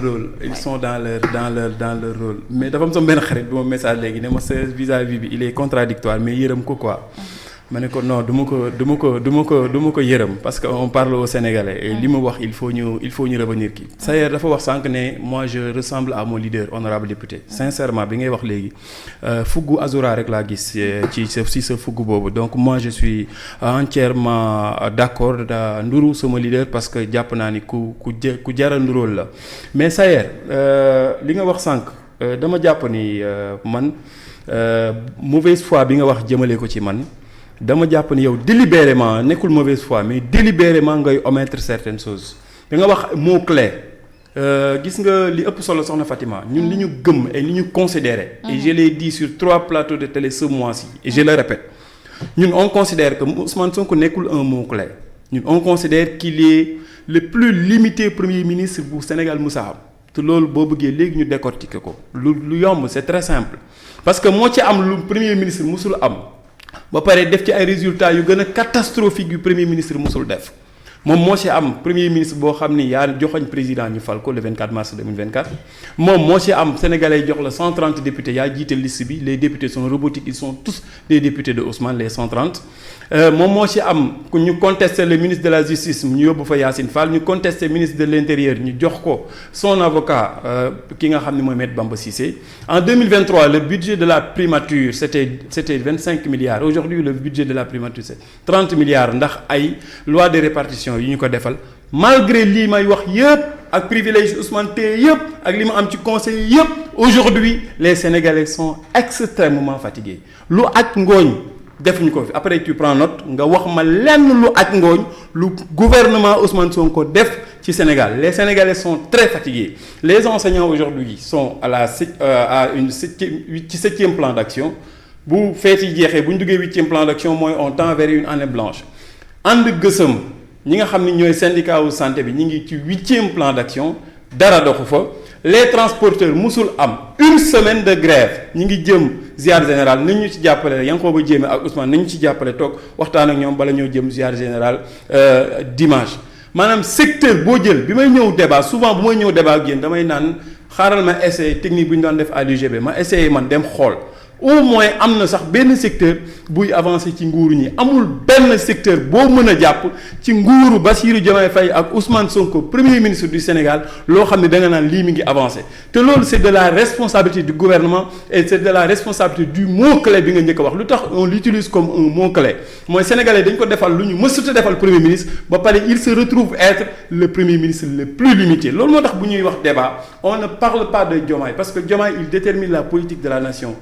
rôle ils sont dans leur rôle mais dafa am sama benn xarit bi ma message léegi ne ma sa vis-à-vis bi il est contradictoire mais yërëm ko quoi ma ne ko non du ma ko yërëm parce que on parle au Sénégalais et li mu wax il faut ñu revenir kii Sayer dafa wax sànq ne moi je ressemble à mon leader honorable député sincèrement bi ngay wax léegi fuggu Azura rek laa gis ci sa fuggu boobu donc moi je suis entièrement d'accord nduru sama leader parce que jàpp naa ni ku jara nduróol la mais Sayer li nga wax sànq dama jàpp ni man mauvaise foi bi nga wax jëmale ko ci man dama jàpp ni yow délibérément nekkul mauvaise foi mais délibérément ngay omettre certaines choses da nga wax mot clé gis nga li ëpp solo soxna Fatima ñun li ñu gëm et li ñu considéré et je l'ai dit sur 3 plateaux de télé ce mois-ci et je le répète ñun on considère que Ousmane Sonko nekkul un mot clé ñun on considère qu'il est le plus limité premier ministre bu Sénégal musa am te loolu boo bëggee léegi ñu décortiquer ko lu yomb c'est très simple parce que moo ci am lu premier ministre musul am ba pare def ci ay résultats yu gën a catastrophique yu premier ministre musul def moom moo ci am premier ministre boo xam ni yaa joxoñ président ñu fal ko le 24 mars 2024 moom moo ci am sénégalais jox la 130 députés yaa jiite liste bi les députés sont robotiques ils sont tous des députés de Ousmane les 130 moom moo ci am ñu contester le ministre de la justice ñu yóbbu fa Yacine Fall ñu contester ministre de l'intérieur ñu jox ko son avocat ki nga xam ne mooy Maître Bamba Cissé en 2023 le budget de la primature c'était 25 milliards aujourd'hui le budget de la primature c'est 30 milliards ndax ay loi de répartition yi ñu ko defal malgré lii may wax yëpp ak privilège Ousmane Té yëpp ak li ma am ci conseil yëpp aujourd'hui les Sénégalais sont extrêmement fatigués lu aj ngooñ defuñu ko fi après tu prends note nga wax ma lenn lu aj ngooñ lu gouvernement Ousmane Sonko def ci Sénégal les Sénégalais sont très fatigués les enseignants aujourd'hui sont à une septième plan d'action bu feet yi jeexee bu ñu duggee 8e plan d'action mooy on tend vers une année blanche ànd gësëm ñi nga xam ni ñooy syndicat wu santé bi ñi ngi ci 8e plan d'action dara doxu fa les transporteurs musul am une semaine de grève ñi ngi jëm ziar général nañ ñu ci jàppale Yankhoba Diémé ak Ousmane nañ ñu ci jàppale toog waxtaan ak ñoom bala ñoo jëm ziar général dimanche maanaam secteur boo jël bi may ñëw débat souvent bu may ñëw débat ak yéen damay naan xaaral ma essayé technique bu ñu doon def à l'UGB ma essayé man dem xool au moins am na sax benn secteur buy avancer ci nguuru ñi amul benn secteur boo mën a jàpp ci nguuru Bassirou Diomaye Faye ak Ousmane Sonko premier ministre du Sénégal loo xam ne da nga naan lii mi ngi avancer te loolu c'est de la responsabilité du gouvernement et c'est de la responsabilité du mot clé bi nga njëkk a wax lu tax on l'utilise comme un mot clé mooy sénégalais dañ ko defal lu ñu mësut a defal premier ministre ba pare il se retrouve être le premier ministre le plus limité loolu moo tax bu ñuy wax débat on ne parle pas de Diomaye parce que Diomaye il détermine la politique de la nation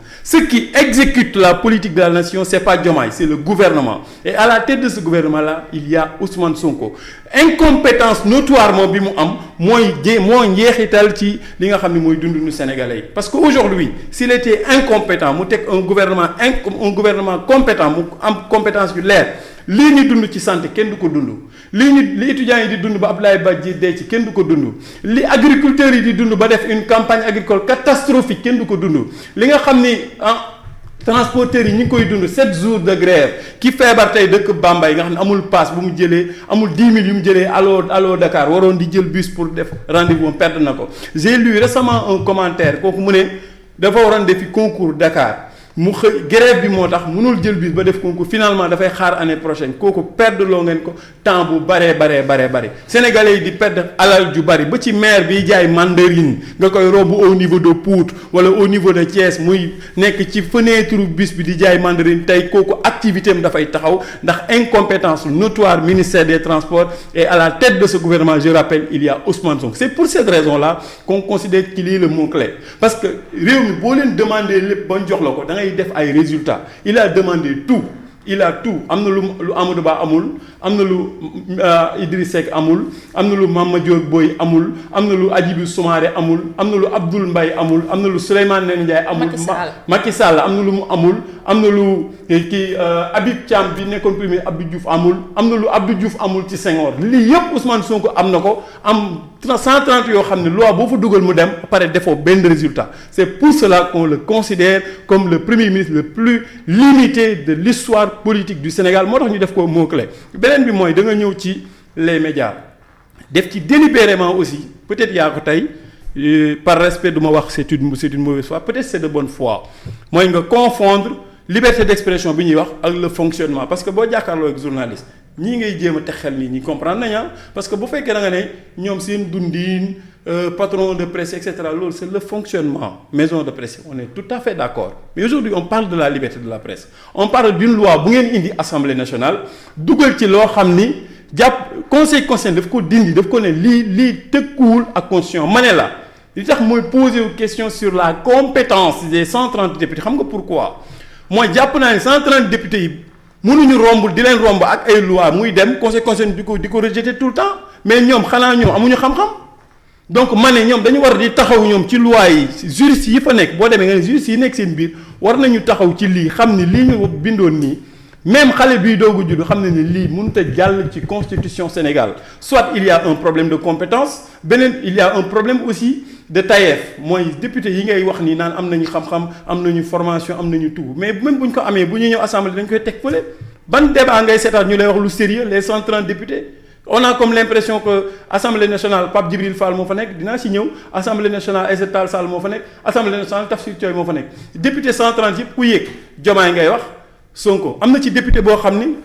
qui exécute la politique de la nation c'est pas Diomaye c'est le gouvernement et à la tête de ce gouvernement-là il y a Ousmane Sonko incompétence notoirement bi mu am moo njeexital ci li nga xam ne mooy dundu sénégalais yi parce que aujourd'hui s'il était incompétent mu teg un gouvernement compétent mu am compétence yu leer lii ñu dund ci santé kenn du ko dund li étudiants yi di dund ba Abdoulaye Badji dee ci kenn du ko dund li agriculteurs yi di dund ba def une campagne agricole catastrophique kenn du ko dund li nga xam ni transporteurs yi ñi ngi koy dund 7 jours de grève ki feebar tey dëkk Bambey nga xam ne amul passe bu mu jëlee amul 10 000 yu mu jëlee allo Dakar waroon di jël bus pour def rendez-vous perdre na ko j'ai lu récemment un commentaire kooku mu ne dafa waroon defi concours Dakar mu xëy grève bi moo tax mënul jël bis ba def concours finalement dafay xaar année prochaine kooku perdre loo ngeen ko temps bu baree sénégalais yi di perdre alal ju bari ba ci maire biy jaay mandarine nga koy romb au niveau de Pout wala au niveau de Thiès muy nekk ci fenêtre bis bi di jaay mandarine tey kooku activité am dafay taxaw ndax incompétence notoire ministère des transports et à la tête de ce gouvernement je rappelle il y a Ousmane Sonko c'est pour cette raison là qu'on considère qu'il est le mot clé parce que réew mi boo leen demander lépp ba jox la ko da ngay def ay résultats il a demandé tout am na lu Amadou Ba amul am na lu Idriss Seck amul am na lu Mama Dior Boy amul am na lu Hadjibou Soumaré amul am na lu Abdoul Mbaye amul am na lu Souleymane Ndéné Ndiaye amul Macky Sall am na lu mu amul am na lu kii Habib Thiam bi nekkoon premier Abdou Diouf amul am na lu Abdou Diouf amul ci Senghor lii yëpp Ousmane Sonko am na ko am 130 yoo xam ne loi boo fa dugal mu dem ba pare defoo benn résultat c'est pour cela qu'on le considère comme le premier ministre le plus limité de l'histoire politique du Sénégal moo tax ñu def ko mot clé beneen bi mooy da nga ñëw ci les médias def ci délibérément aussi peut-être yaa ko tey par respect du ma wax c'est une mauvaise foi, peut-être c'est de bonne foi mooy nga confondre liberté d'expression bi ñuy wax ak le fonctionnement parce que boo jàkkaarloo ak journaliste ñii ngay jéem a teg xel nii ñi comprendre nañ parce que bu fekkee da nga ne ñoom seen dundin patron de presse et cetera loolu c'est le fonctionnement maison de presse on est tout à fait d'accord mais aujourd'hui on parle de la liberté de la presse on parle d'une loi bu ngeen indi assemblée nationale dugal ci loo xam ni jàpp conseil constitutionnel daf ko dindi daf ko ne lii tëkkuwul ak constitution ma ne la li tax mooy poser une question sur la compétence des 130 députés xam nga pourquoi mooy jàpp naa ne 130 députés yi mënuñu romb di leen romb ak ay loi muy dem conseil constitutionnel di ko rejeter tout le temps mais ñoom xanaa ñoom amuñu xam-xam donc ma ne ñoom dañu war di taxaw ñoom ci loi yi juristes yi fa nekk boo demee nga ne juristes yi nekk seen biir war nañu taxaw ci lii xam ni lii ñu bindoon nii même xale bii doogu juddu xam ne ni lii mënut a jàll ci constitution Sénégal soit il y a un problème de compétence beneen il y a un problème aussi de tailleef mooy député yi ngay wax nii naan am nañu xam-xam am nañu formation am nañu tout mais même bu ñu ko amee bu ñu ñëw assemblée dañ koy teg fële ban débat ngay seetaat ñu lay wax lu sérieux les 130 députés on a comme l'impression que assemblée nationale Pape Djibril Fall moo fa nekk dinaa si ñëw assemblée nationale Aïssata Tall Sall moo fa nekk assemblée nationale Tafsir Thioye moo fa nekk député 130 yëpp ku yéeg Diomaye ngay wax Sonko am na ci député boo xam ni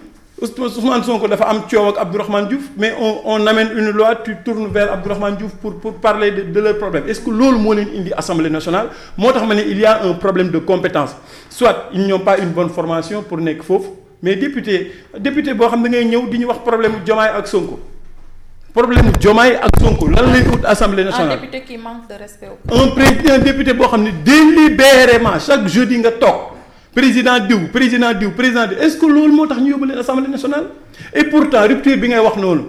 Ousmane Sonko dafa am coow ak Abdourahmane Diouf mais on amène une loi tu tournes vers Abdourahmane Diouf pour parler de leur problème est-ce que loolu moo leen indi assemblée nationale moo tax ma ne il y a un problème de compétence soit ils n'ont pas une bonne formation pour nekk foofu mais député boo xam da ngay ñëw di ñu wax problème mu Diomaye ak Sonko problème mu Diomaye ak Sonko lan lay ut assemblée nationale. un député qui manque de respect. un député boo xam ne délibérément chaque jeudi nga toog. président diw est-ce que loolu moo tax ñu yóbbu leen assemblée nationale et pourtant rupture bi ngay wax noonu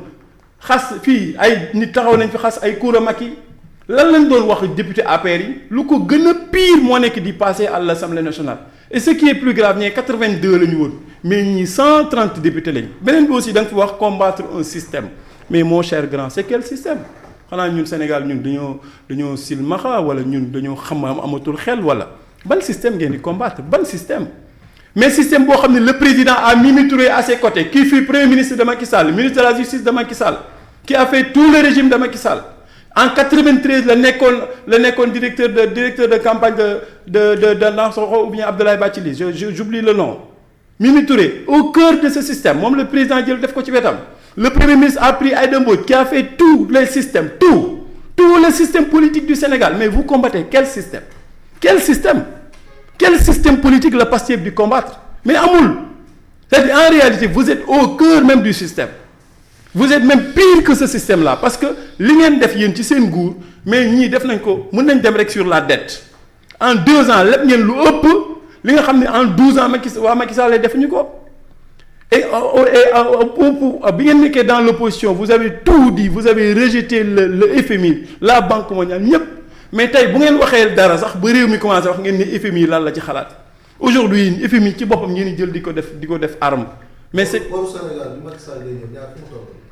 xas fii ay nit taxaw nañ fi xas ay Coura Macky lan lañ doon wax député APR yi lu ko gën a pire moo nekk di passer à l'assemblée nationale et ce qui est plus grave ñee 82 la ñu woon mais ñii 130 députés lañ beneen bi aussi da nga fi wax combattre un système mais mon cher grand c'est quel système xanaa ñun Sénégal ñun dañoo silmaxa wala ñun dañoo xam amatul xel wala ban système ngeen di combattre ban système mais système boo xam ne le président a Mimi Touré à ses côtés qui fut premier ministre de Macky Sall ministre de la justice de Macky Sall qui a fait tout le régime de Macky Sall en 93 la nekkoon directeur de campagne de Dansokho ou bien Abdoulaye Bathily j'oublie le nom Mimi Touré au cœur de ce système moom le président jël def ko ci wetam le premier ministre a pris Aïda Mbodj qui a fait tous les systèmes tout le système politique du Sénégal mais vous combattez quel système politique la Pastef di combattre mais amul c'est-à-dire en réalité vous êtes au cœur même du système vous êtes même pire que ce système là parce que li ngeen def yéen ci seen nguur mais ñii def nañ ko mën nañ dem rek sur la dette en 2 ans lépp ngeen lu ëpp li nga xam ne en 12 ans Macky Sall lay defuñu ko et bi ngeen nekkee dans l'opposition vous avez tout dit vous avez rejeté le FMI la Banque mondiale ñëpp mais tey bu ngeen waxee dara sax ba réew mi commencé wax ngeen ne FMI lan la ci xalaat aujourd'hui FMI ci boppam ngeen jël di ko def arme mais c'est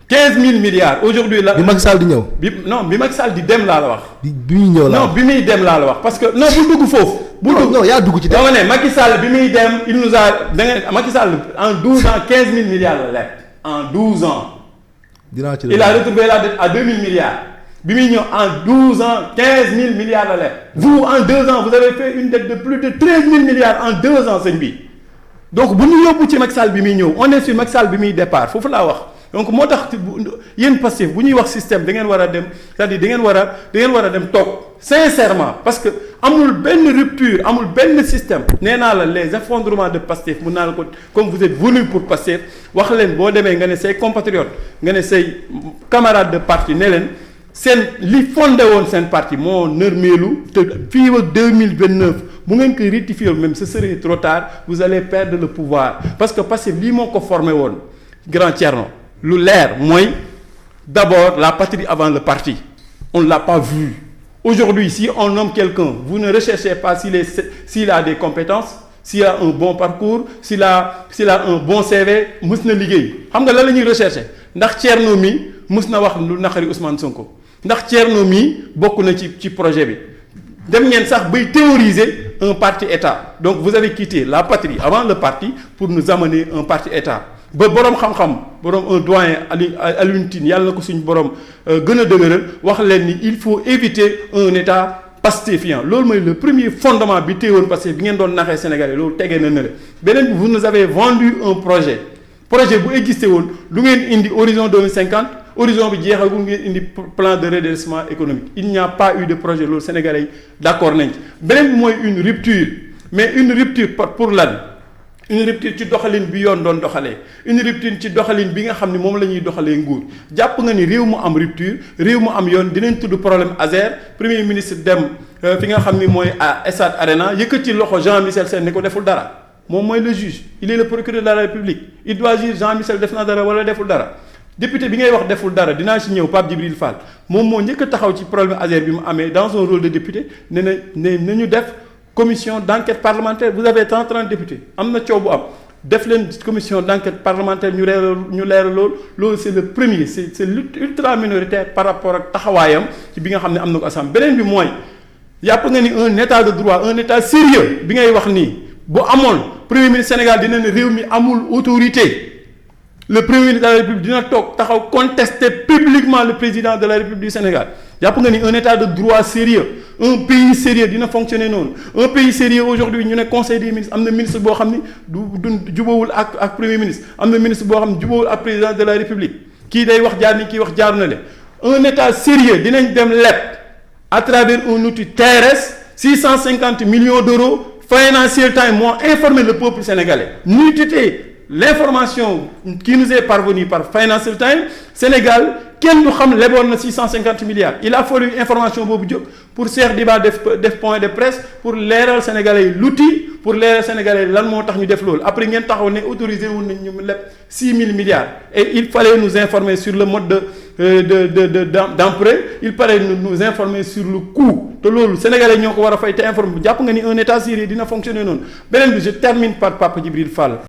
15 000 milliards aujourd'hui la. bi Macky Sall di ñëw. bi Macky Sall di dem laa la wax. bi muy ñëw la non bi muy dem laa la wax parce que non bu dugg foofu. bu dugg non yaa dugg ci dem. dama ne Macky Sall bi muy dem il nous a Macky Sall en 12 ans 15 000 milliards la lekk en 12 ans. dinaa ci il a retrouvé la dette à 2 000 milliards. bi muy ñëw en 12 ans 15 000 milliards la lekk. vous en 2 ans vous avez fait une dette de plus de 13 000 milliards en 2 ans sëñ bi donc bu ñu yóbbu ci Macky Sall bi muy ñëw on est sur Macky Sall bi muy départ foofu laa wax. donc moo tax yéen Pastef bu ñuy wax système da ngeen war a dem c'est-à-dire da ngeen war a dem toog sincèrement parce que amul benn rupture amul benn système nee naa la les effondrements de Pastef mun naa la ko comme vous êtes venu pour Pastef wax leen boo demee nga ne say compatriotes nga ne say camarades de parti ne leen seen li fondé woon seen parti moo nërmeelu te fii ak 2029 bu ngeen koy rectifier même ce serait trop tard vous allez perdre le pouvoir parce que Pastef lii moo ko formé woon grand Thierno lu leer mooy d'abord la patrie avant le parti on ne l'a pas vu aujourd'hui si on nomme quelqu'un vous ne recherchez pas s'il a des compétences s'il a un bon parcours s'il a un bon CV mës na liggéey xam nga lan la ñuy rechercher ndax Thierno mi mës na wax lu naqari Ousmane Sonko ndax Thierno mi bokk na ci projet bi dem ngeen sax bay théoriser un parti état donc vous avez quitté la patrie avant le parti pour nous amener un parti état ba borom xam-xam borom un doyen Alioune Tine yàlla na ko suñu borom gën a dëgëral wax leen ni il faut éviter un état pastéfien loolu mooy le premier fondement bi téewoon parce que bi ngeen doon naxee Sénégalais loolu tegee na nële beneen bi vous nous avez vendu un projet bu existé woon lu ngeen indi horizon 2050 horizon bi jeexagul ngeen indi plan de redressement économique il n'y a pas eu de projet loolu Sénégalais yi d'accord nañ ci beneen bi mooy une rupture mais une rupture pour lan une rupture ci doxalin bi yoon doon doxalee une rupture ci doxalin bi nga xam ne moom la ñuy doxalee nguur jàpp nga ni réew mu am rupture réew mu am yoon dinañ tudd problème Azer premier ministre dem fi nga xam ni mooy Stade Arena yëkkati loxo Jean-Michel Sène ne ko deful dara moom mooy le juge il est le procureur de la République il doit juger Jean-Michel def na dara wala deful dara député bi ngay wax deful dara dinaa ci ñëw Pape Djibril Fall moom moo njëkk a taxaw ci problème Azer bi mu amee dans son rôle de député ne nañu def commission d'enquête parlementaire vous avez 30 députés am na coow bu am def leen commission d'enquête parlementaire ñu leeral loolu c'est le premier c'est ultra minoritaire par rapport ak taxawaayam ci bi nga xam ne am na ko assemblée beneen bi mooy yàpp nga ni un état de droit un état sérieux bi ngay wax nii bu amoon premier ministre Sénégal dina ne réew mi amul autorité le premier ministre de la République dina toog taxaw contester publiquement le président de la République du Sénégal jàpp nga ni un état de droit sérieux un pays sérieux dina fonctionner noonu un pays sérieux aujourd'hui ñu ne conseil des ministres am na ministre boo xam ni du jubawul ak premier ministre am na ministre boo xam ne jubawul ak président de la République kii day wax jaar ni kii wax jaar na le un état sérieux dinañ dem leb à travers un outil TRS 650 millions d'euros Financial Times moo informé le peuple sénégalais nutité l'information qui nous est parvenue par Financial Times Sénégal kenn du xam leboon na 650 milliards il a fallu information boobu jóg pour Cheikh Diba def point de presse pour leeral sénégalais yi l'outil pour leeral sénégalais yi lan moo tax ñu def loolu après ngeen taxaw ne autorisé woon nañ ñu leb 6 000 milliards et il fallait nous informer sur le mode d'emprunt il fallait nous informer sur le coût te loolu sénégalais ñoo ko war a fay te informer jàpp nga ni un état sérieux dina fonctionner noonu beneen bi je termine par Papa Djibril Fall